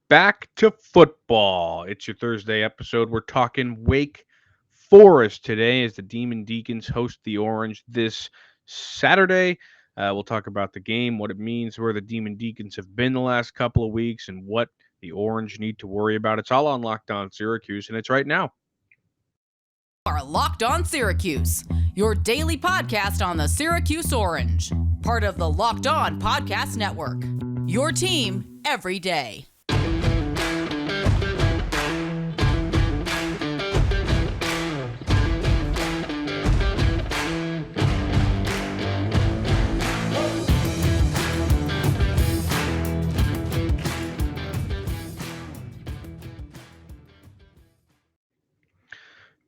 back to football. It's your Thursday episode. We're talking Wake Forest today as the Demon Deacons host the Orange this Saturday. We'll talk about the game, what it means, where the Demon Deacons have been the last couple of weeks, and what the Orange need to worry about. It's all on Locked On Syracuse, and it's right now. Are Locked On Syracuse, your daily podcast on the Syracuse Orange, part of the Locked On Podcast Network. Your team every day.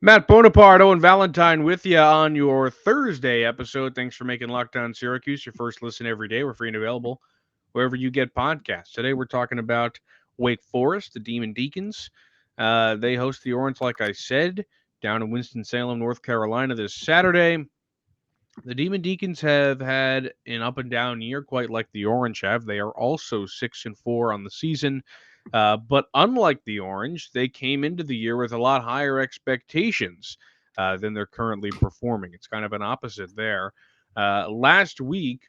Matt Bonaparte, Owen Valentine with you on your Thursday episode. Thanks for making Locked On Syracuse your first listen every day. We're free and available wherever you get podcasts. Today we're talking about Wake Forest, the Demon Deacons. They host the Orange, like I said, down in Winston-Salem, North Carolina this Saturday. The Demon Deacons have had an up and down year, quite like the Orange have. They are also 6-4 on the season. But unlike the Orange, they came into the year with a lot higher expectations than they're currently performing. It's kind of an opposite there. Last week,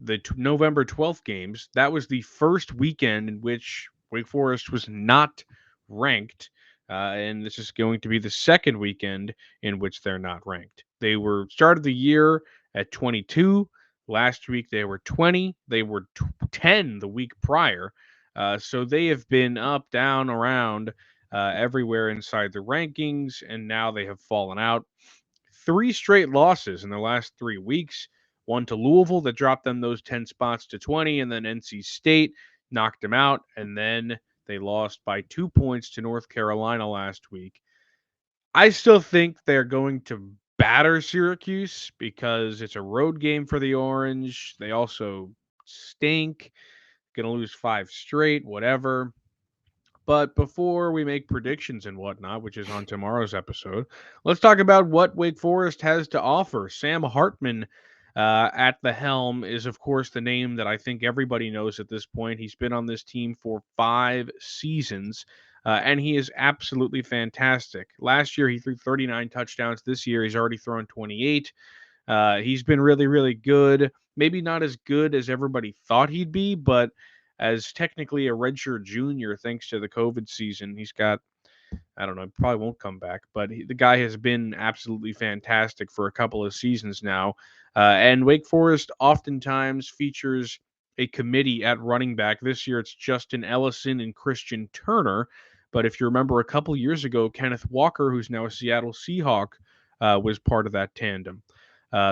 the November 12th games, that was the first weekend in which Wake Forest was not ranked. And this is going to be the second weekend in which they're not ranked. They were started the year at 22. Last week they were 20. They were 10 the week prior. So they have been up, down, around everywhere inside the rankings, and now they have fallen out. 3 straight losses in the last 3 weeks. One to Louisville that dropped them those 10 spots to 20, and then NC State knocked them out, and then they lost by 2 points to North Carolina last week. I still think they're going to batter Syracuse because it's a road game for the Orange. They also stink. Going to lose 5 straight, whatever. But before we make predictions and whatnot, which is on tomorrow's episode, let's talk about what Wake Forest has to offer. Sam Hartman at the helm is, of course, the name that I think everybody knows at this point. He's been on this team for 5 seasons, and he is absolutely fantastic. Last year, he threw 39 touchdowns. This year, he's already thrown 28. He's been really, really good. Maybe not as good as everybody thought he'd be, but as technically a redshirt junior, thanks to the COVID season, he's got, I don't know, probably won't come back, but the guy has been absolutely fantastic for a couple of seasons now. And Wake Forest oftentimes features a committee at running back. This year it's Justin Ellison and Christian Turner. But if you remember a couple years ago, Kenneth Walker, who's now a Seattle Seahawk, was part of that tandem.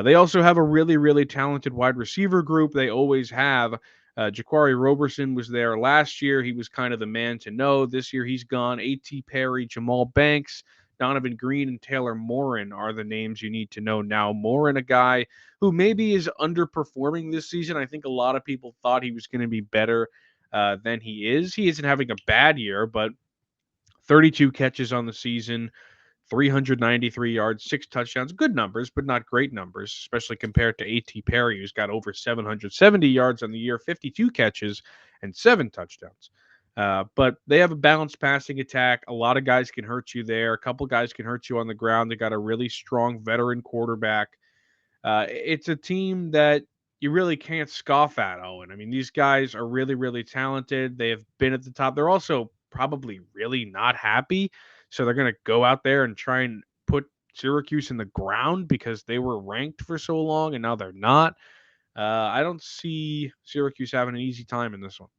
They also have a really, really talented wide receiver group. They always have. Jaquari Roberson was there last year. He was kind of the man to know. This year he's gone. A.T. Perry, Jamal Banks, Donovan Green, and Taylor Morin are the names you need to know now. Morin, a guy who maybe is underperforming this season. I think a lot of people thought he was going to be better than he is. He isn't having a bad year, but 32 catches on the season, 393 yards, 6 touchdowns. Good numbers, but not great numbers, especially compared to A.T. Perry, who's got over 770 yards on the year, 52 catches, and 7 touchdowns. But they have a balanced passing attack. A lot of guys can hurt you there. A couple guys can hurt you on the ground. They got a really strong veteran quarterback. It's a team that you really can't scoff at, Owen. I mean, these guys are really, really talented. They have been at the top. They're also probably really not happy. So they're going to go out there and try and put Syracuse in the ground because they were ranked for so long and now they're not. I don't see Syracuse having an easy time in this one.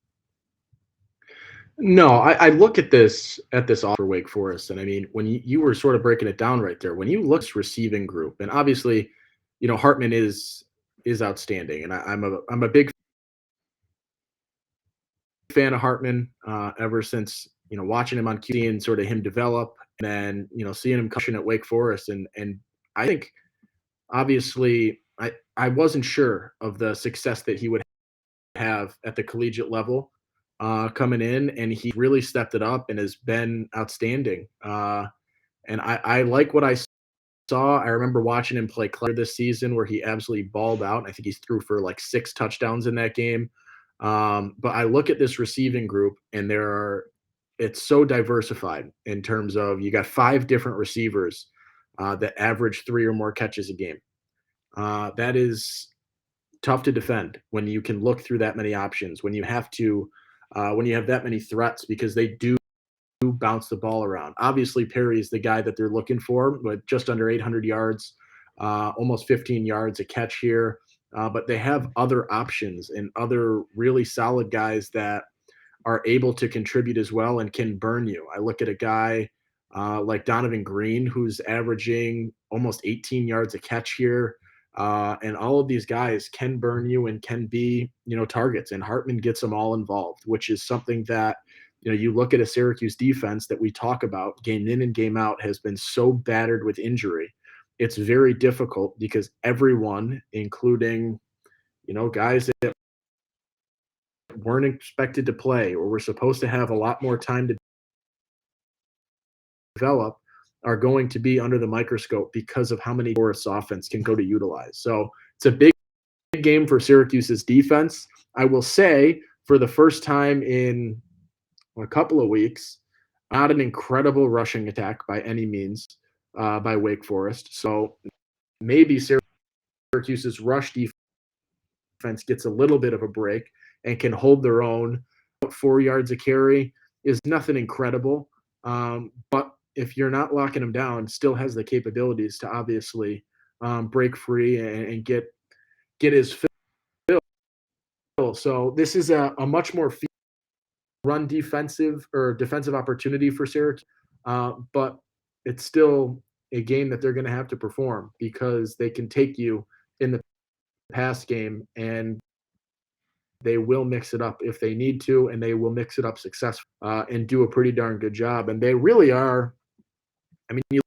No, I look at this offer Wake Forest, and I mean, when you were sort of breaking it down right there, when you look at this receiving group, and obviously, Hartman is outstanding, and I'm a big fan of Hartman ever since watching him on QT and sort of him develop, and then seeing him cushion at Wake Forest, and I think obviously I wasn't sure of the success that he would have at the collegiate level. Coming in, and he really stepped it up and has been outstanding. And I like what I saw. I remember watching him play Claire this season where he absolutely balled out. I think he threw for like 6 touchdowns in that game. But I look at this receiving group, and it's so diversified in terms of you got 5 different receivers that average 3 or more catches a game. That is tough to defend when you can look through that many options, when you have that many threats, because they do bounce the ball around. Obviously, Perry is the guy that they're looking for, with just under 800 yards, almost 15 yards a catch here. But they have other options and other really solid guys that are able to contribute as well and can burn you. I look at a guy like Donovan Green, who's averaging almost 18 yards a catch here. And all of these guys can burn you and can be, targets. And Hartman gets them all involved, which is something that, you look at a Syracuse defense that we talk about game in and game out has been so battered with injury. It's very difficult because everyone, including, guys that weren't expected to play or were supposed to have a lot more time to develop, are going to be under the microscope because of how many Forest's offense can go to utilize. So it's a big game for Syracuse's defense. I will say, for the first time in a couple of weeks, not an incredible rushing attack by any means by Wake Forest. So maybe Syracuse's rush defense gets a little bit of a break and can hold their own. 4 yards a carry is nothing incredible, but if you're not locking him down, still has the capabilities to obviously break free and get his fill. So this is a much more run defensive opportunity for Syracuse, but it's still a game that they're going to have to perform because they can take you in the pass game, and they will mix it up if they need to, and they will mix it up successfully and do a pretty darn good job. And they really are. I mean, you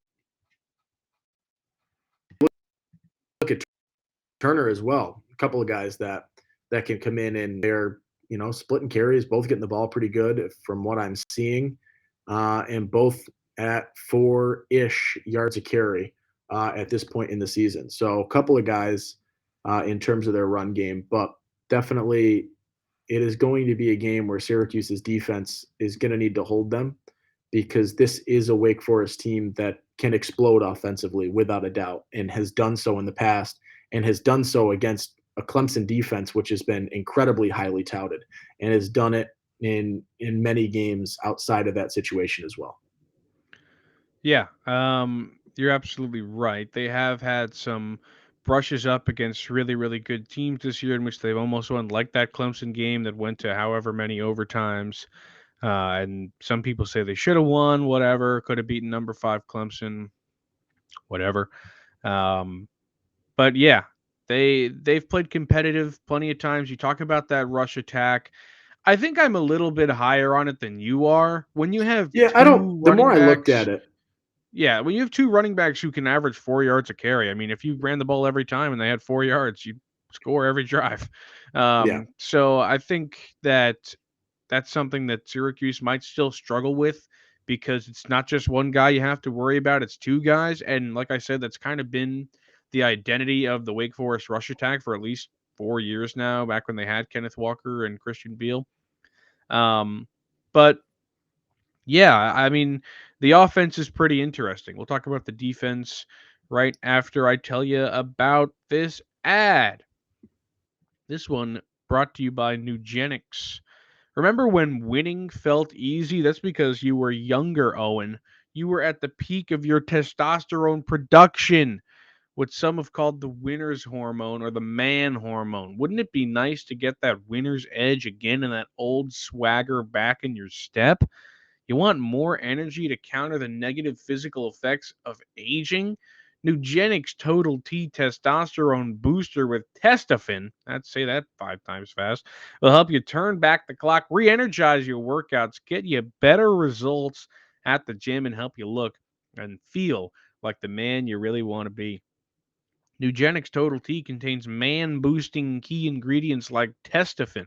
look at Turner as well. A couple of guys that can come in and they're splitting carries, both getting the ball pretty good from what I'm seeing, and both at 4-ish yards a carry at this point in the season. So a couple of guys in terms of their run game, but definitely it is going to be a game where Syracuse's defense is going to need to hold them, because this is a Wake Forest team that can explode offensively without a doubt, and has done so in the past, and has done so against a Clemson defense, which has been incredibly highly touted, and has done it in many games outside of that situation as well. Yeah, you're absolutely right. They have had some brushes up against really, really good teams this year in which they've almost won, like that Clemson game that went to however many overtimes. And some people say they should have won, whatever, could have beaten number 5 Clemson, whatever. Um, but yeah, they've played competitive plenty of times. You talk about that rush attack. I think I'm a little bit higher on it than you are. When you have Yeah, two the running more I looked at backs, it, yeah, when you have 2 running backs who can average 4 yards a carry, I mean, if you ran the ball every time and they had 4 yards, you'd score every drive. yeah. So I think that that's something that Syracuse might still struggle with, because it's not just one guy you have to worry about, it's 2 guys. And like I said, that's kind of been the identity of the Wake Forest rush attack for at least 4 years now, back when they had Kenneth Walker and Christian Beal. But yeah, I mean, the offense is pretty interesting. We'll talk about the defense right after I tell you about this ad. This one brought to you by Nugenix. Remember when winning felt easy? That's because you were younger, Owen. You were at the peak of your testosterone production, what some have called the winner's hormone or the man hormone. Wouldn't it be nice to get that winner's edge again and that old swagger back in your step? You want more energy to counter the negative physical effects of aging? Nugenix Total T Testosterone Booster with Testofen, let's say that 5 times fast, will help you turn back the clock, re energize your workouts, get you better results at the gym, and help you look and feel like the man you really want to be. Nugenix Total T contains man boosting key ingredients like Testofen.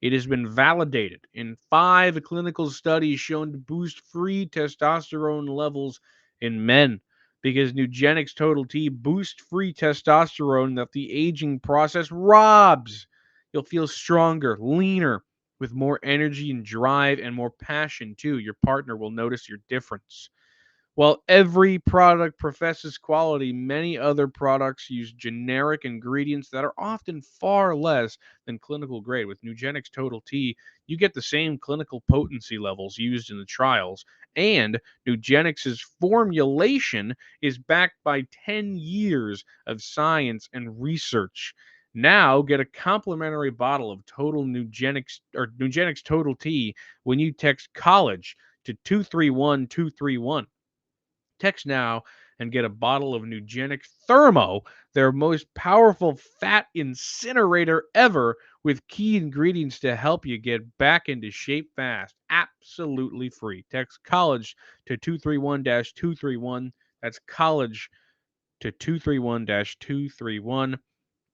It has been validated in 5 clinical studies shown to boost free testosterone levels in men, because Nugenix Total T boosts free testosterone that the aging process robs. You'll feel stronger, leaner, with more energy and drive and more passion too. Your partner will notice your difference. While every product professes quality, many other products use generic ingredients that are often far less than clinical grade. With Nugenix Total T, you get the same clinical potency levels used in the trials, and Nugenix's formulation is backed by 10 years of science and research. Now get a complimentary bottle of Total Nugenix or Nugenix Total T when you text college to 231231. Text now and get a bottle of Nugenix Thermo, their most powerful fat incinerator ever, with key ingredients to help you get back into shape fast. Absolutely free. Text college to 231 231. That's college to 231 231.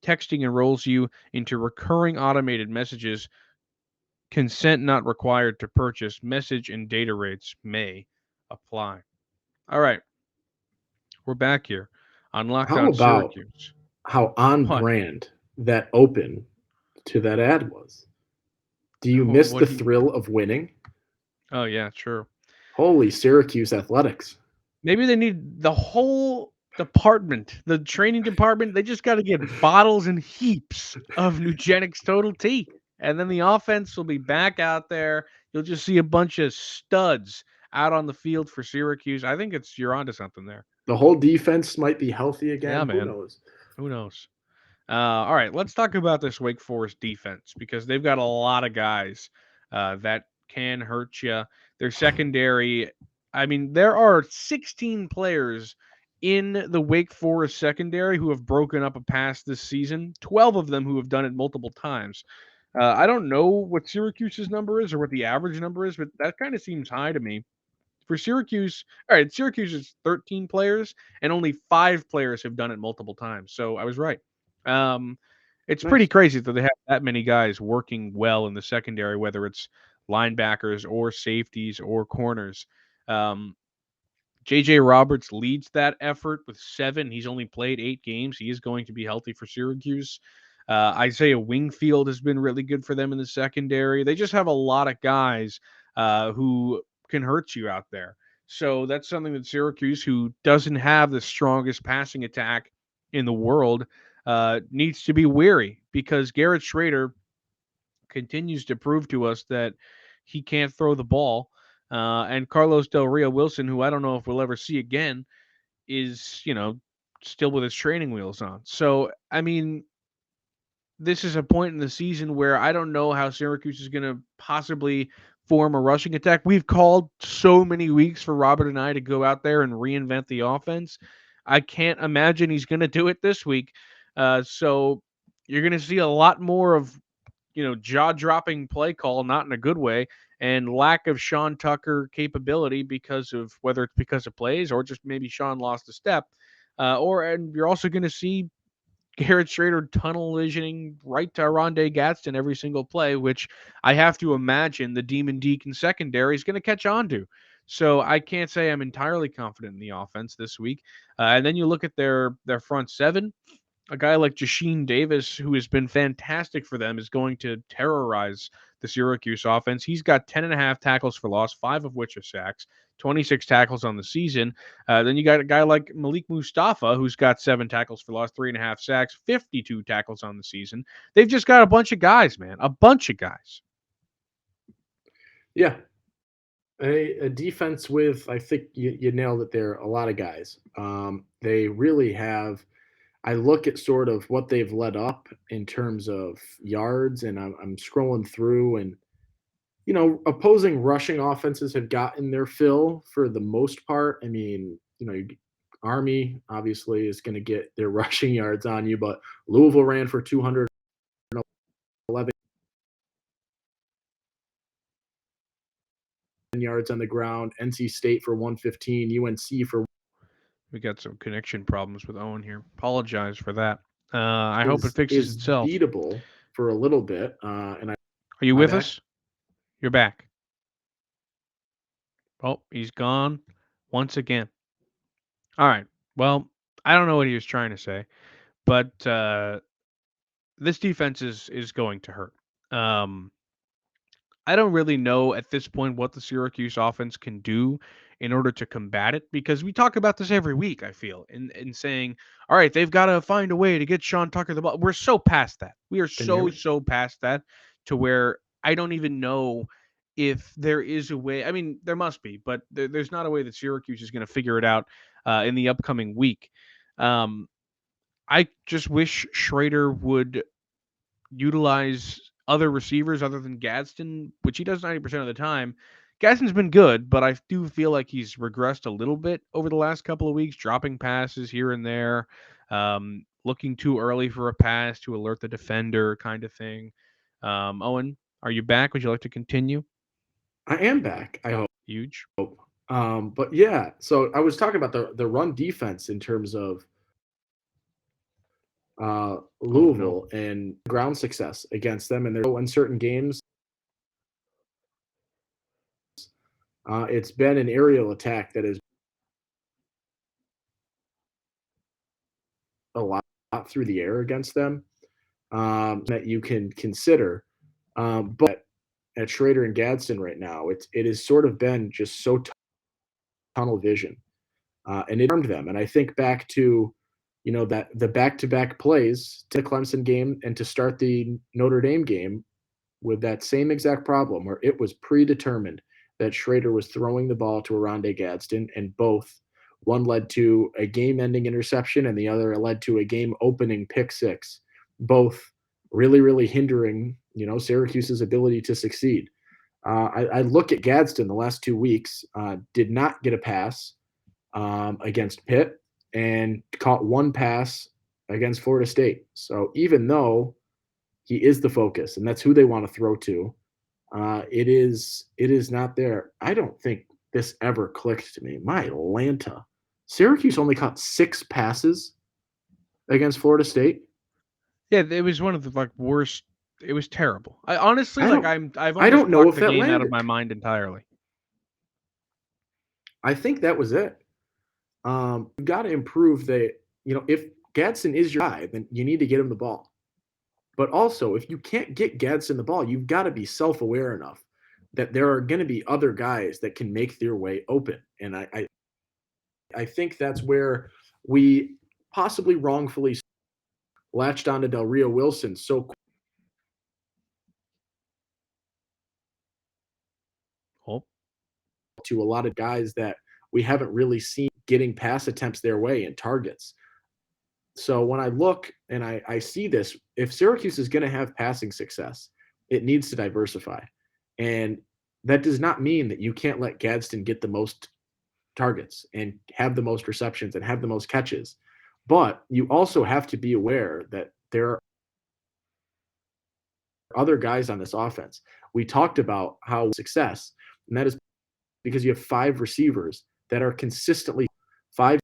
Texting enrolls you into recurring automated messages. Consent not required to purchase. Message and data rates may apply. All right. We're back here on Locked How On about Syracuse. how on What? brand that open to that ad was? Do you miss What the do you? thrill of winning? Oh yeah, sure. Holy Syracuse athletics. Maybe they need the whole department, the training department. They just got to get bottles and heaps of Nugenix Total T, and then the offense will be back out there. You'll just see a bunch of studs out on the field for Syracuse. I think it's you're onto something there. The whole defense might be healthy Yeah, again. Who man. knows? Who knows? All right, let's talk about this Wake Forest defense because they've got a lot of guys that can hurt you. Their secondary, I mean, there are 16 players in the Wake Forest secondary who have broken up a pass this season, 12 of them who have done it multiple times. I don't know what Syracuse's number is or what the average number is, but that kind of seems high to me. For Syracuse, all right, Syracuse is 13 players, and only 5 players have done it multiple times. So I was right. Um, it's pretty Nice. crazy that they have that many guys working well in the secondary, whether it's linebackers or safeties or corners. Um, JJ Roberts leads that effort with 7. He's only played 8 games. He is going to be healthy for Syracuse. Isaiah Wingfield has been really good for them in the secondary. They just have a lot of guys who can hurt you out there. So that's something that Syracuse, who doesn't have the strongest passing attack in the world, needs to be wary because Garrett Schrader continues to prove to us that he can't throw the ball. And Carlos Del Rio Wilson, who I don't know if we'll ever see again, is, still with his training wheels on. So, I mean, this is a point in the season where I don't know how Syracuse is going to possibly form a rushing attack. We've called so many weeks for Robert and I to go out there and reinvent the offense. I can't imagine he's going to do it this week. So you're going to see a lot more of jaw-dropping play call, not in a good way, and lack of Sean Tucker capability because of whether it's because of plays or just maybe Sean lost a step. And you're also going to see Garrett Schrader tunnel visioning right to Rondé Gadsden every single play, which I have to imagine the Demon Deacon secondary is going to catch on to. So I can't say I'm entirely confident in the offense this week. And then you look at their front seven. A guy like Jasheen Davis, who has been fantastic for them, is going to terrorize the Syracuse offense. He's got 10.5 tackles for loss, 5 of which are sacks, 26 tackles on the season. Then you got a guy like Malik Mustafa, who's got 7 tackles for loss, 3.5 sacks, 52 tackles on the season. They've just got a bunch of guys, man, a bunch of guys. Yeah. A defense with, I think you nailed it there, a lot of guys. They really have. I look at sort of what they've led up in terms of yards, and I'm scrolling through, and opposing rushing offenses have gotten their fill for the most part. I mean, Army obviously is going to get their rushing yards on you, but Louisville ran for 211 yards on the ground, NC State for 115, UNC for We got some connection problems with Owen here. Apologize for that. I hope it fixes is itself. beatable for a little bit. And I Are you my with back. us? You're back. Oh, he's gone once again. All right. Well, I don't know what he was trying to say, but this defense is going to hurt. Um, I don't really know at this point what the Syracuse offense can do in order to combat it because we talk about this every week, I feel, in saying, all right, they've got to find a way to get Sean Tucker the ball. We're so past that. We are Can you hear me? so past that to where I don't even know if there is a way. I mean, there must be, but there's not a way that Syracuse is going to figure it out in the upcoming week. Um, I just wish Schrader would utilize other receivers other than Gadsden, which he does 90% of the time. Gadsden's been good, but I do feel like he's regressed a little bit over the last couple of weeks, dropping passes here and there, looking too early for a pass to alert the defender, kind of thing. Owen, are you back? Would you like to continue? I am back. I hope. Huge. But yeah, so I was talking about the run defense in terms of Oh no. Louisville and ground success against them, and they're so uncertain games. It's been an aerial attack that is a lot through the air against them that you can consider. But at Schrader and Gadsden right now, it has sort of been just so tunnel vision, and it harmed them. And I think back to that the back-to-back plays to the Clemson game and to start the Notre Dame game with that same exact problem where it was predetermined that Schrader was throwing the ball to Oronde Gadsden, and both one led to a game-ending interception and the other led to a game-opening pick six, both really hindering Syracuse's ability to succeed. I look at Gadsden the last 2 weeks, did not get a pass against Pitt and caught one pass against Florida State. So even though he is the focus and that's who they want to throw to, it is not there. I don't think this ever clicked to me. My Atlanta, Syracuse only caught 6 passes against Florida State. Yeah, it was one of the worst. It was terrible. I honestly I don't I've I almost don't know blocked if the that game out of landed. my mind entirely. I think that was it. You got to improve if Gadsden is your guy, then you need to get him the ball. But also, if you can't get Gadsden the ball, you've got to be self-aware enough that there are going to be other guys that can make their way open. And I think that's where we possibly wrongfully latched onto Del Rio Wilson so Oh, to a lot of guys that we haven't really seen getting pass attempts their way and targets. So when I look and I see this, if Syracuse is going to have passing success, it needs to diversify. And that does not mean that you can't let Gadsden get the most targets and have the most receptions and have the most catches. But you also have to be aware that there are other guys on this offense. We talked about how success, and that is because you have 5 receivers that are consistently 5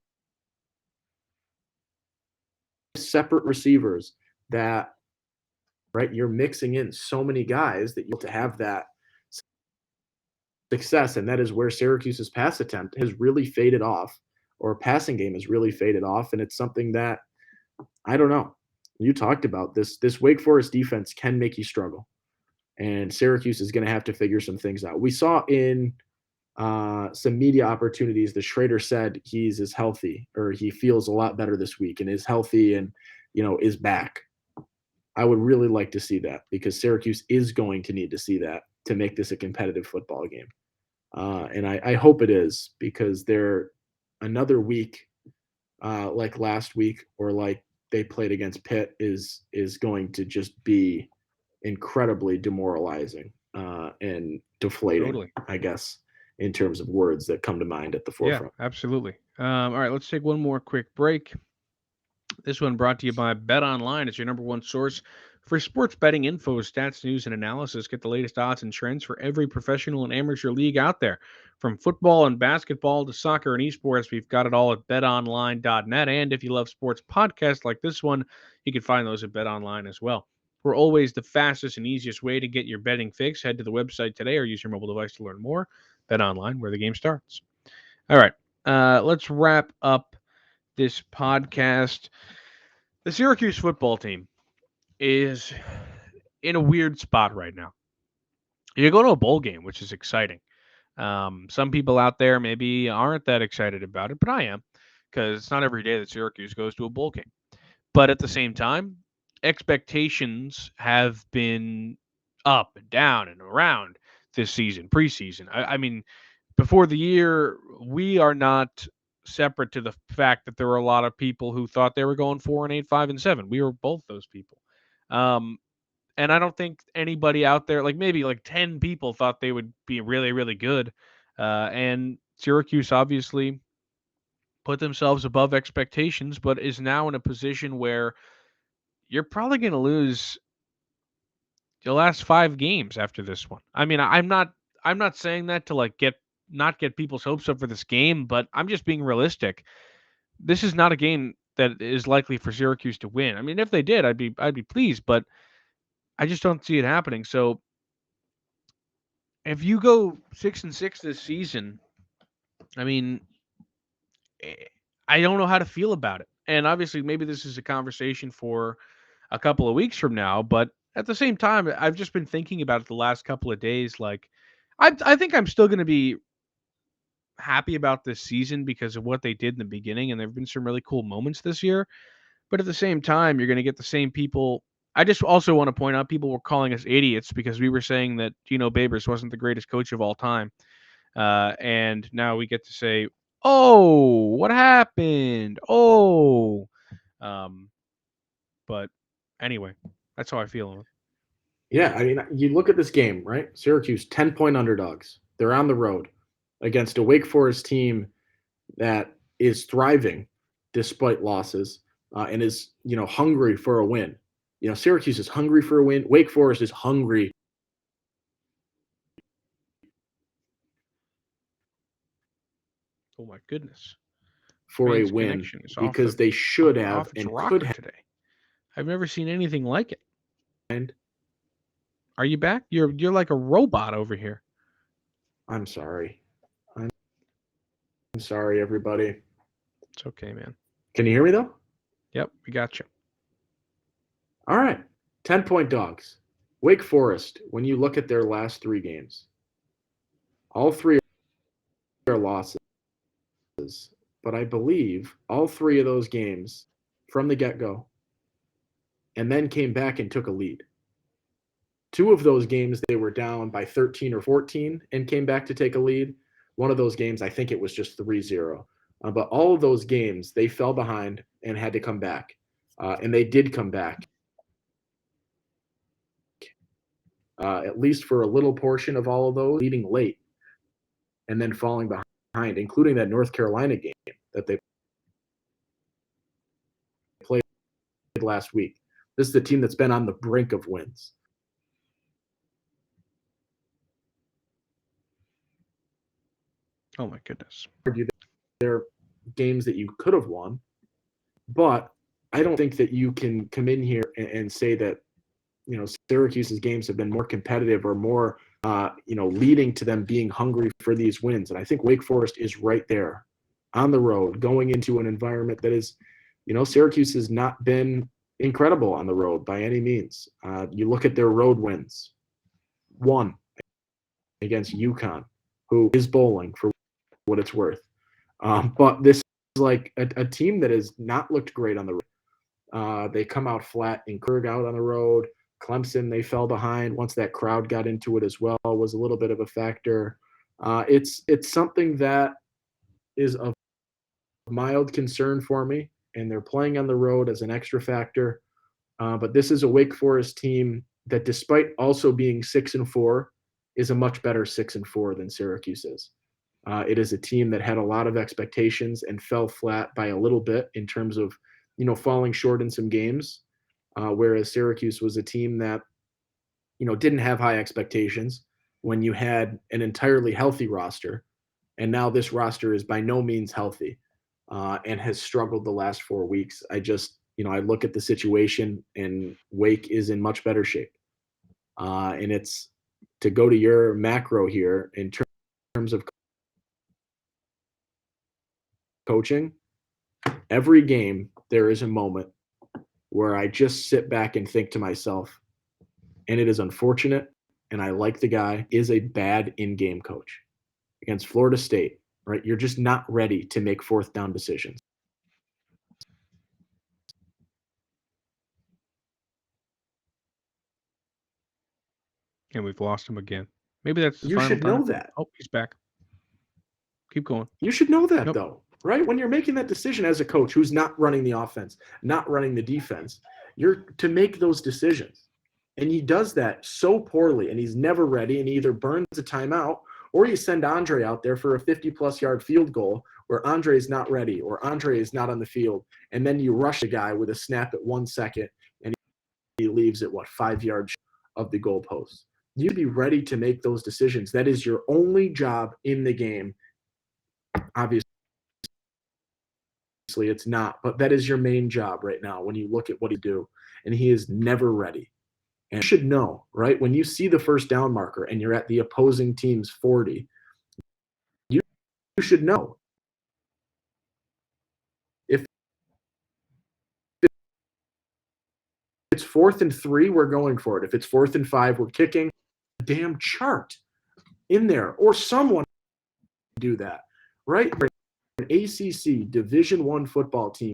separate receivers that you're mixing in so many guys that you have to have that success, and that is where Syracuse's pass attempt has really faded off, or passing game has really faded off, and it's something that I don't know. You talked about this Wake Forest defense can make you struggle, and Syracuse is going to have to figure some things out. We saw in some media opportunities that Schrader said he's healthy, or he feels a lot better this week and is healthy and is back. I would really like to see that because Syracuse is going to need to see that to make this a competitive football game. And I hope it is, because they're another week like last week or like they played against Pitt is going to just be incredibly demoralizing and deflating, totally. I guess, in terms of words that come to mind at the Yeah, forefront. absolutely. All right, let's take one more quick break. This one brought to you by BetOnline. It's your number one source for sports betting info, stats, news, and analysis. Get the latest odds and trends for every professional and amateur league out there. From football and basketball to soccer and esports, we've got it all at betonline.net. And if you love sports podcasts like this one, you can find those at BetOnline as well. We're always the fastest and easiest way to get your betting fix. Head to the website today or use your mobile device to learn more. BetOnline, where the game starts. All right, let's wrap up this podcast. The Syracuse football team is in a weird spot right now. You go to a bowl game, which is exciting. Some people out there maybe aren't that excited about it, but I am because it's not every day that Syracuse goes to a bowl game. But at the same time, expectations have been up and down and around this season, preseason. I mean, before the year, we are not separate to the fact that there were a lot of people who thought they were going 4-8, 5-7. We were both those people. Um, and I don't think anybody out there, like maybe like 10 people, thought they would be really, really good. And Syracuse obviously put themselves above expectations, but is now in a position where you're probably going to lose the last 5 games after this one. I mean, I'm not saying that to like get people's hopes up for this game, but I'm just being realistic. This is not a game that is likely for Syracuse to win. I mean, if they did, I'd be pleased, but I just don't see it happening. So if you go 6-6 this season, I mean, eh, I don't know how to feel about it. And obviously, maybe this is a conversation for a couple of weeks from now. But at the same time, I've just been thinking about it the last couple of days. Like, I think I'm still going to be happy about this season because of what they did in the beginning, and there have been some really cool moments this year. But at the same time, you're going to get the same people. I just also want to point out people were calling us idiots because we were saying that Gino Babers wasn't the greatest coach of all time. And now we get to say, "Oh, what happened? Oh." Um, but anyway, that's how I feel. Yeah, I mean, you look at this game, right? Syracuse, 10-point underdogs. They're on the road against a Wake Forest team that is thriving despite losses and is, hungry for a win. Syracuse is hungry for a win. Wake Forest is hungry Oh my goodness. for a Man's win connection is because they should have off its and rocker could have. today. I've never seen anything like it. And Are you back? You're like a robot over here. I'm sorry. I'm sorry, everybody. It's okay, man. Can you hear me, though? Yep, we got you. All right. 10-point dogs. Wake Forest, when you look at their last 3 games, all 3 are losses. But I believe all 3 of those games from the get-go and then came back and took a lead. 2 of those games, they were down by 13 or 14 and came back to take a lead. One of those games, I think it was just 3-0. But all of those games, they fell behind and had to come back. And they did come back, at least for a little portion of all of those, leading late and then falling behind, including that North Carolina game that they played last week. This is the team that's been on the brink of wins. Oh my goodness. They're games that you could have won, but I don't think that you can come in here and say that Syracuse's games have been more competitive or more leading to them being hungry for these wins. And I think Wake Forest is right there on the road, going into an environment that is, Syracuse has not been incredible on the road by any means. You look at their road wins. 1 against UConn, who is bowling for what it's worth. But this is like a team that has not looked great on the road. They come out flat in Kurg out on the road. Clemson, they fell behind once that crowd got into it as well, was a little bit of a factor. It's something that is of mild concern for me, and they're playing on the road as an extra factor. But this is a Wake Forest team that, despite also being 6-4, is a much better 6-4 than Syracuse is. It is a team that had a lot of expectations and fell flat by a little bit in terms of, falling short in some games. Whereas Syracuse was a team that, didn't have high expectations when you had an entirely healthy roster. And now this roster is by no means healthy and has struggled the last 4 weeks. I look at the situation and Wake is in much better shape. And it's to go to your macro here in terms of coaching. Every game, there is a moment where I just sit back and think to myself, and it is unfortunate, and I like the guy, is a bad in-game coach. Against Florida State, right? You're just not ready to make fourth down decisions. And we've lost him again. Maybe that's the You final should know time. that. Oh, he's back. Keep going. You should know that, Yep. though, right? When you're making that decision as a coach who's not running the offense, not running the defense, you're to make those decisions. And he does that so poorly, and he's never ready, and he either burns a timeout or you send Andre out there for a 50-plus yard field goal where Andre is not ready or Andre is not on the field, and then you rush the guy with a snap at 1 second, and he leaves at, 5 yards of the goalpost. You'd be ready to make those decisions. That is your only job in the game. Obviously, it's not, but that is your main job right now when you look at what he do, and he is never ready. And you should know, right? When you see the first down marker and you're at the opposing team's 40, you should know if it's 4th and 3, we're going for it. If it's 4th and 5, we're kicking. Damn chart in there, or someone do that, right? An ACC Division I football team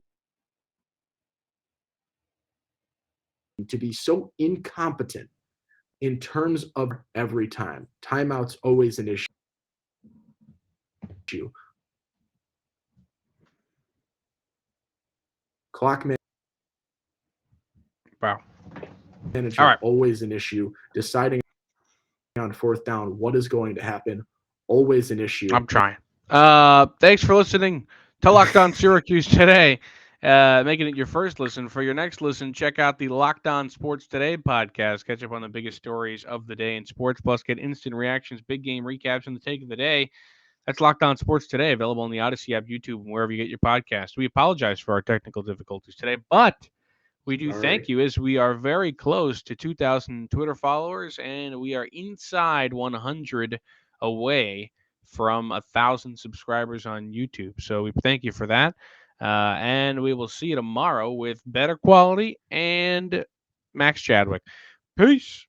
to be so incompetent in terms of every time. Timeout's always an issue. Clock Wow. management, All right. always an issue. Deciding on fourth down what is going to happen, always an issue. I'm trying. Thanks for listening to Locked On Syracuse today. Making it your first listen. For your next listen, check out the Locked On Sports Today podcast. Catch up on the biggest stories of the day in sports, plus get instant reactions, big game recaps, and the take of the day. That's Locked On Sports Today, available on the Odyssey app, YouTube, and wherever you get your podcast. We apologize for our technical difficulties today, but we do thank you as we are very close to 2,000 Twitter followers, and we are inside 100 away from 1,000 subscribers on YouTube. So we thank you for that. And we will see you tomorrow with better quality and Max Chadwick. Peace.